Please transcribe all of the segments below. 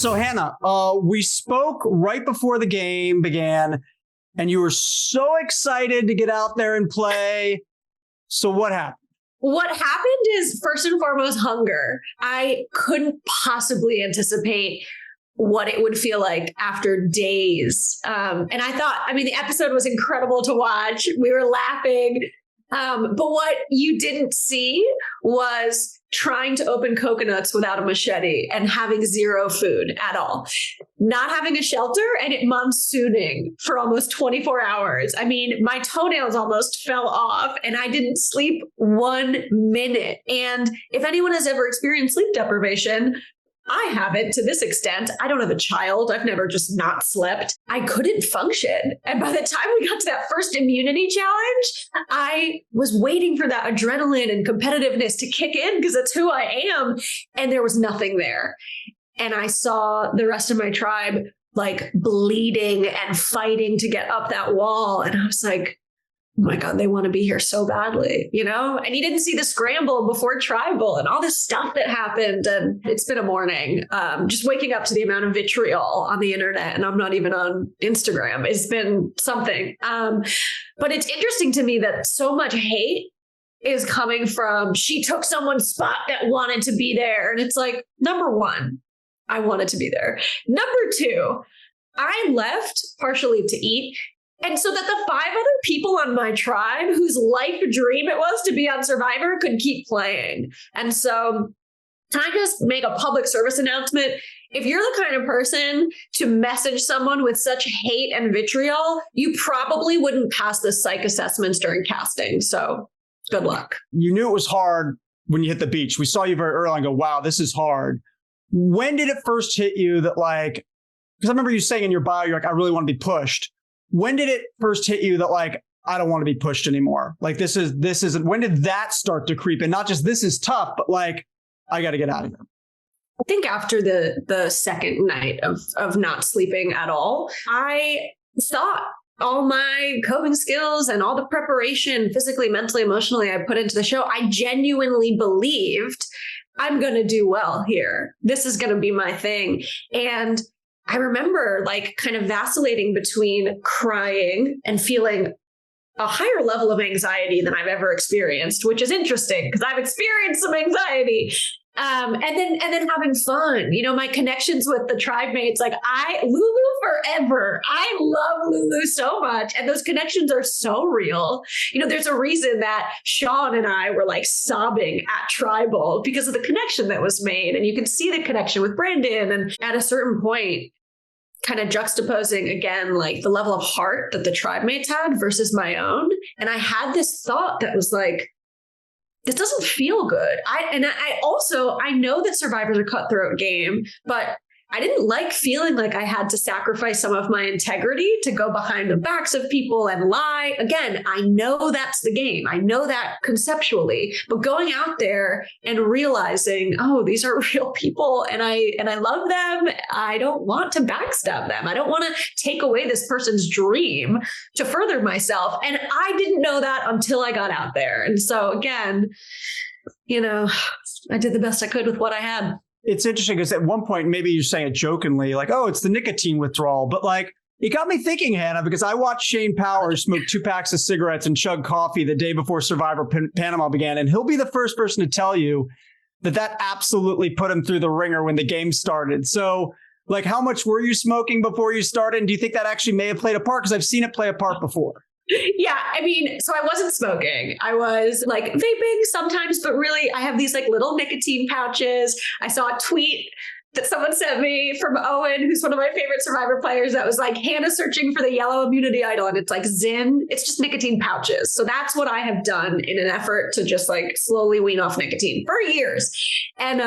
So Hannah, we spoke right before the game began, and you were so excited to get out there and play. So what happened? What happened is, first and foremost, hunger. I couldn't possibly anticipate what it would feel like after days. And I thought, the episode was incredible to watch. We were laughing. But what you didn't see was trying to open coconuts without a machete and having zero food at all. Not having a shelter and it monsooning for almost 24 hours. My toenails almost fell off and I didn't sleep 1 minute. And if anyone has ever experienced sleep deprivation, I haven't to this extent. I don't have a child. I've never just not slept. I couldn't function. And by the time we got to that first immunity challenge, I was waiting for that adrenaline and competitiveness to kick in because that's who I am. And there was nothing there. And I saw the rest of my tribe like bleeding and fighting to get up that wall. And I was like, oh my God, they want to be here so badly, And you didn't see the scramble before tribal and all this stuff that happened. And it's been a morning, just waking up to the amount of vitriol on the internet. And I'm not even on Instagram. It's been something. But it's interesting to me that so much hate is coming from, she took someone's spot that wanted to be there. And it's like, number one, I wanted to be there. Number two, I left partially to eat. And so that the 5 other people on my tribe whose life dream it was to be on Survivor could keep playing. And so can I just make a public service announcement? If you're the kind of person to message someone with such hate and vitriol, you probably wouldn't pass the psych assessments during casting. So good luck. You knew it was hard when you hit the beach. We saw you very early and go, wow, this is hard. When did it first hit you that because I remember you saying in your bio, you're like, I really want to be pushed. When did it first hit you that I don't want to be pushed anymore? This isn't, when did that start to creep in? Not just this is tough, but I got to get out of here. I think after the second night of not sleeping at all, I thought all my coping skills and all the preparation physically, mentally, emotionally I put into the show, I genuinely believed I'm going to do well here. This is going to be my thing. And I remember kind of vacillating between crying and feeling a higher level of anxiety than I've ever experienced, which is interesting because I've experienced some anxiety. And then having fun, my connections with the tribe mates, Lulu forever. I love Lulu so much. And those connections are so real. There's a reason that Sean and I were sobbing at tribal because of the connection that was made. And you can see the connection with Brandon. And at a certain point, kind of juxtaposing again, the level of heart that the tribe mates had versus my own. And I had this thought that was this doesn't feel good. I know that Survivor's a cutthroat game, but I didn't like feeling like I had to sacrifice some of my integrity to go behind the backs of people and lie. Again, I know that's the game. I know that conceptually, but going out there and realizing, oh, these are real people and I love them. I don't want to backstab them. I don't want to take away this person's dream to further myself. And I didn't know that until I got out there. And so again, I did the best I could with what I had. It's interesting because at one point, maybe you're saying it jokingly, oh, it's the nicotine withdrawal. But it got me thinking, Hannah, because I watched Shane Powers smoke 2 packs of cigarettes and chug coffee the day before Survivor Panama began. And he'll be the first person to tell you that absolutely put him through the ringer when the game started. So how much were you smoking before you started? And do you think that actually may have played a part? Because I've seen it play a part before. Yeah, so I wasn't smoking. I was vaping sometimes, but really I have these little nicotine pouches. I saw a tweet that someone sent me from Owen, who's one of my favorite Survivor players, that was Hannah searching for the yellow immunity idol. And it's Zyn. It's just nicotine pouches. So that's what I have done in an effort to just slowly wean off nicotine for years. And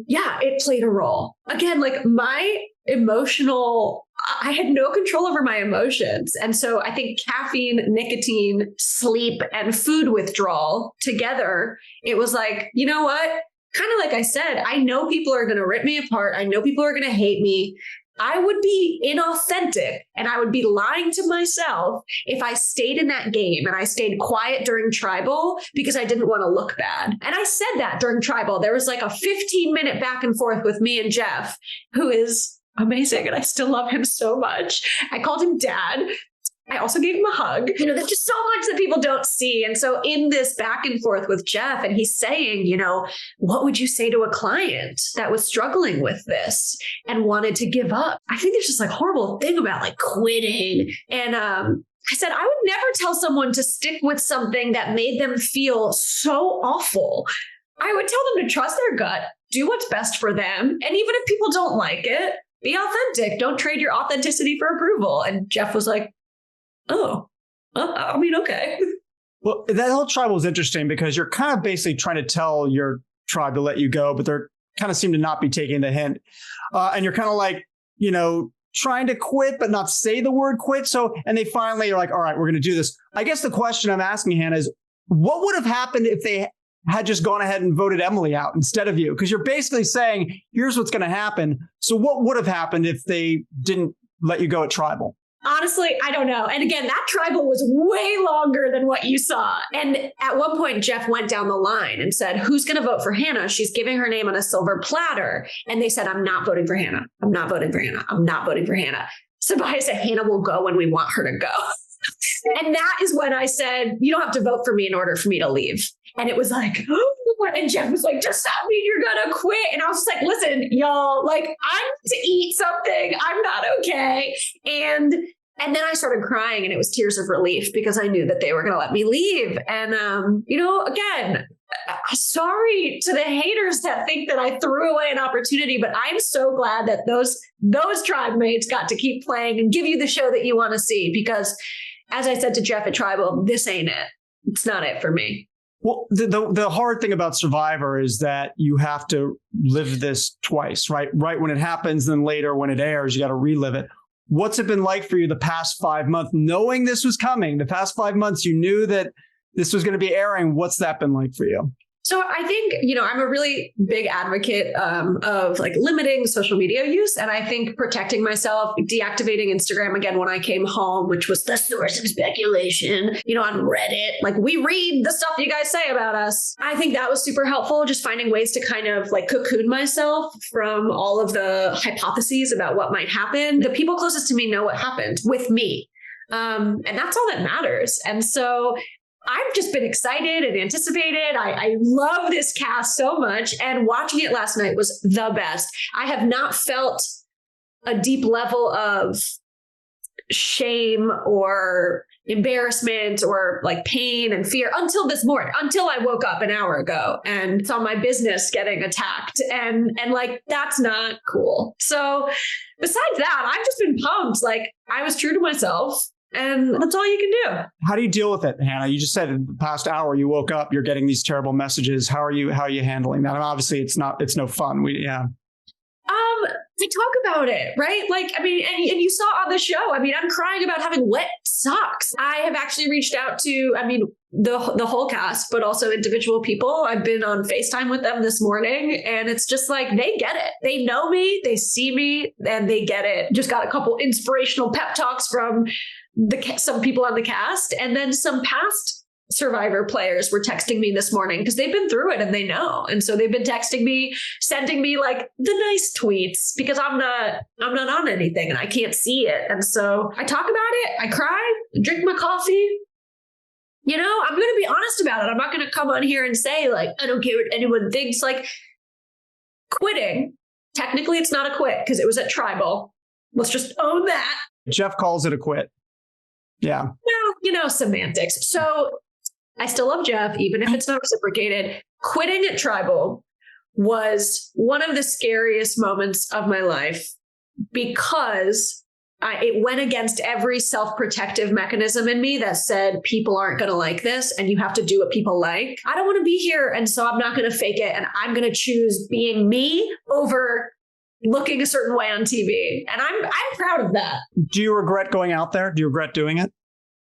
it played a role. Again, my emotional, I had no control over my emotions. And so I think caffeine, nicotine, sleep, and food withdrawal together, it was you know what? Kind of like I said, I know people are going to rip me apart. I know people are going to hate me. I would be inauthentic and I would be lying to myself if I stayed in that game and I stayed quiet during tribal because I didn't want to look bad. And I said that during tribal. There was a 15-minute back and forth with me and Jeff, who is amazing. And I still love him so much. I called him dad. I also gave him a hug. There's just so much that people don't see. And so in this back and forth with Jeff, and he's saying, what would you say to a client that was struggling with this and wanted to give up? I think there's just like horrible thing about like quitting. And I said, I would never tell someone to stick with something that made them feel so awful. I would tell them to trust their gut, do what's best for them. And even if people don't like it, be authentic. Don't trade your authenticity for approval. And Jeff was like, oh, okay. Well, that whole tribal is interesting because you're kind of basically trying to tell your tribe to let you go, but they're kind of seem to not be taking the hint. And you're kind of like, trying to quit, but not say the word quit. So, and they finally are like, all right, we're going to do this. I guess the question I'm asking, Hannah, is what would have happened if they had just gone ahead and voted Emily out instead of you? Because you're basically saying, here's what's going to happen. So what would have happened if they didn't let you go at tribal? Honestly, I don't know. And again, that tribal was way longer than what you saw. And at one point, Jeff went down the line and said, who's going to vote for Hannah? She's giving her name on a silver platter. And they said, I'm not voting for Hannah. I'm not voting for Hannah. I'm not voting for Hannah. Sabaya said, Hannah will go when we want her to go. And that is when I said, you don't have to vote for me in order for me to leave. And it was like, oh, and Jeff was like, does that mean you're going to quit? And I was just like, listen, y'all, like, I need to eat something. I'm not okay. And then I started crying and it was tears of relief because I knew that they were going to let me leave. And, again, sorry to the haters that think that I threw away an opportunity, but I'm so glad that those tribe mates got to keep playing and give you the show that you want to see. Because as I said to Jeff at Tribal, this ain't it. It's not it for me. Well, the hard thing about Survivor is that you have to live this twice, right? Right when it happens, then later when it airs, you got to relive it. What's it been like for you the past 5 months, knowing this was coming? The past 5 months, you knew that this was going to be airing. What's that been like for you? So I think, I'm a really big advocate of like limiting social media use. And I think protecting myself, deactivating Instagram again when I came home, which was the source of speculation, on Reddit. Like we read the stuff you guys say about us. I think that was super helpful. Just finding ways to kind of like cocoon myself from all of the hypotheses about what might happen. The people closest to me know what happened with me. And that's all that matters. And so I've just been excited and anticipated. I love this cast so much. And watching it last night was the best. I have not felt a deep level of shame or embarrassment or like pain and fear until this morning, until I woke up an hour ago and saw my business getting attacked. And like, that's not cool. So besides that, I've just been pumped. Like I was true to myself. And that's all you can do. How do you deal with it, Hannah? You just said in the past hour you woke up, you're getting these terrible messages. How are you handling that? And obviously it's no fun. I talk about it, right? Like, and you saw on the show, I'm crying about having wet socks. I have actually reached out to, the whole cast, but also individual people. I've been on FaceTime with them this morning and it's just like, they get it. They know me, they see me and they get it. Just got a couple inspirational pep talks from some people on the cast, and then some past Survivor players were texting me this morning because they've been through it and they know. And so they've been texting me, sending me like the nice tweets because I'm not on anything and I can't see it. And so I talk about it, I cry, drink my coffee. I'm going to be honest about it. I'm not going to come on here and say like, I don't care what anyone thinks. Like quitting, technically it's not a quit because it was at Tribal. Let's just own that. Jeff calls it a quit. Yeah. Well, semantics. So I still love Jeff, even if it's not reciprocated. Quitting at Tribal was one of the scariest moments of my life because it went against every self-protective mechanism in me that said people aren't going to like this and you have to do what people like. I don't want to be here. And so I'm not going to fake it. And I'm going to choose being me over looking a certain way on TV. And I'm proud of that. Do you regret going out there? Do you regret doing it?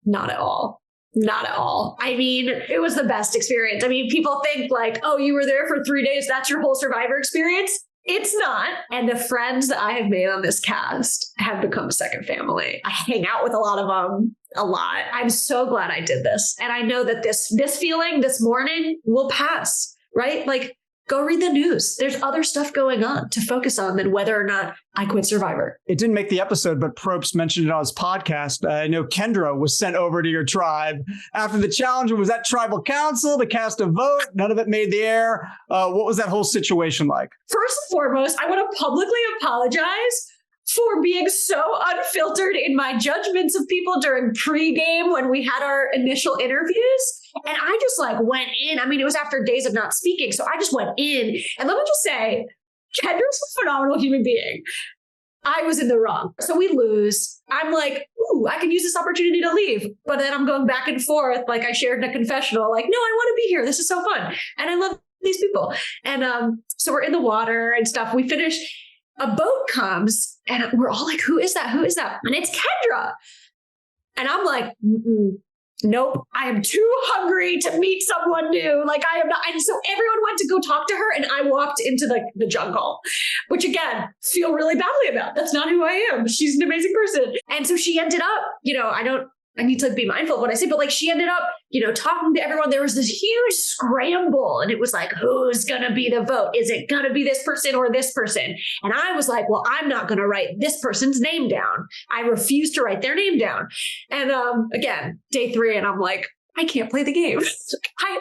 Not at all. Not at all. It was the best experience. People think like, oh, you were there for 3 days. That's your whole Survivor experience. It's not. And the friends that I have made on this cast have become a second family. I hang out with a lot of them a lot. I'm so glad I did this. And I know that this feeling this morning will pass, right? Like go read the news. There's other stuff going on to focus on than whether or not I quit Survivor. It didn't make the episode, but Probst mentioned it on his podcast. I know Kendra was sent over to your tribe after the challenge. Was that tribal council to cast a vote? None of it made the air. What was that whole situation like? First and foremost, I want to publicly apologize for being so unfiltered in my judgments of people during pregame when we had our initial interviews. And I just went in. I mean, it was after days of not speaking. So I just went in. And let me just say, Kendra's a phenomenal human being. I was in the wrong. So we lose. I'm like, ooh, I can use this opportunity to leave. But then I'm going back and forth. Like I shared in a confessional, like, no, I want to be here. This is so fun. And I love these people. And so we're in the water and stuff. We finish. A boat comes and we're all like, who is that? Who is that? And it's Kendra. And I'm like, nope, I am too hungry to meet someone new. Like I am not. And so everyone went to go talk to her. And I walked into the jungle, which again, feel really badly about. That's not who I am. She's an amazing person. And so she ended up, I need to be mindful of what I say, but she ended up, talking to everyone. There was this huge scramble and it was like, who's going to be the vote? Is it going to be this person or this person? And I was like, well, I'm not going to write this person's name down. I refuse to write their name down. And again, day 3, and I'm like, I can't play the game.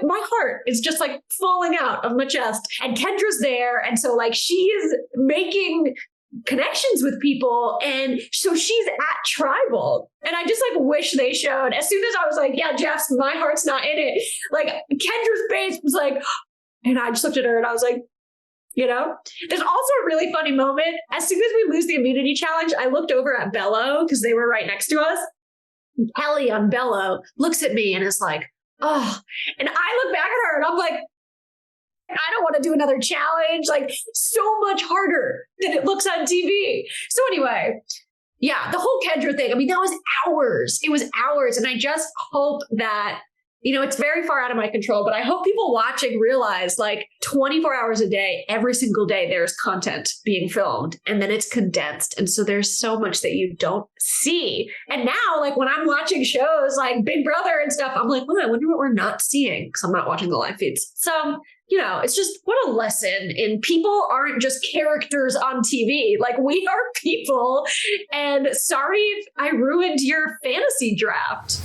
My heart is just falling out of my chest. And Kendra's there. And so she is making connections with people. And so she's at tribal. And I just wish they showed. As soon as I was like, yeah, Jeff's, my heart's not in it. Kendra's face was and I just looked at her and I was like, there's also a really funny moment. As soon as we lose the immunity challenge, I looked over at Bello because they were right next to us. Kellie on Bello looks at me and is like, oh, and I look back at her and I'm like, I don't want to do another challenge, so much harder than it looks on TV. So anyway, yeah, the whole Kendra thing, that was hours. It was hours. And I just hope that, it's very far out of my control, but I hope people watching realize 24 hours a day, every single day, there's content being filmed and then it's condensed. And so there's so much that you don't see. And now, when I'm watching shows like Big Brother and stuff, I'm like, I wonder what we're not seeing because I'm not watching the live feeds. So it's just what a lesson in people aren't just characters on TV. We are people. And sorry if I ruined your fantasy draft.